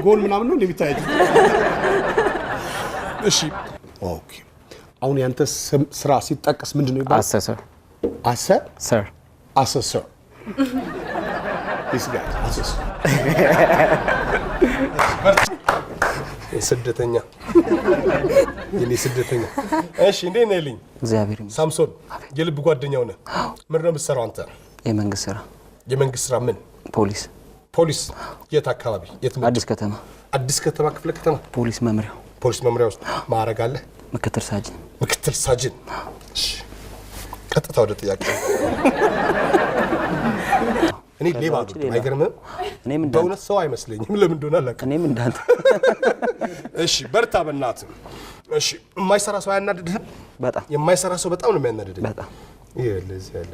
ጎል ምናምን ነው እንደሚታየው እሺ ኦኬ አሁን ያንተ ስራ ሲጠቀስ ምንድነው ይባላል አሰሰር አሰሰር ሰር this guy አሰሰር ስደተኛ የኔ ስደተኛ እሺ እንዴ ነልኝ እግዚአብሔር ሳምሶን የልብ ጓደኛው ነህ ምን ነው የምትሰራው አንተ የመንግስት ስራ ምን ፖሊስ የት አካባቢ የት አዲስ ከተማ ክፍለ ከተማ ፖሊስ መምሪያ ውስጥ ማዕረግ አለ ምክትል ሳጅን እሺ ቀጥታ ወደ ጥያቄ እኔ ሌባ አይገርምም እኔም በእውነት ሰው አይመስለኝም ለምን እንደሆነ አላውቅም እኔም እንዳንተ እሺ በርታ በእናትህ እሺ የማይሰራ ሰው አያናድድህም በጣም የማይሰራ ሰው በጣም ነው የሚያናድድህ በጣም ይሄ ለዚህ ያለ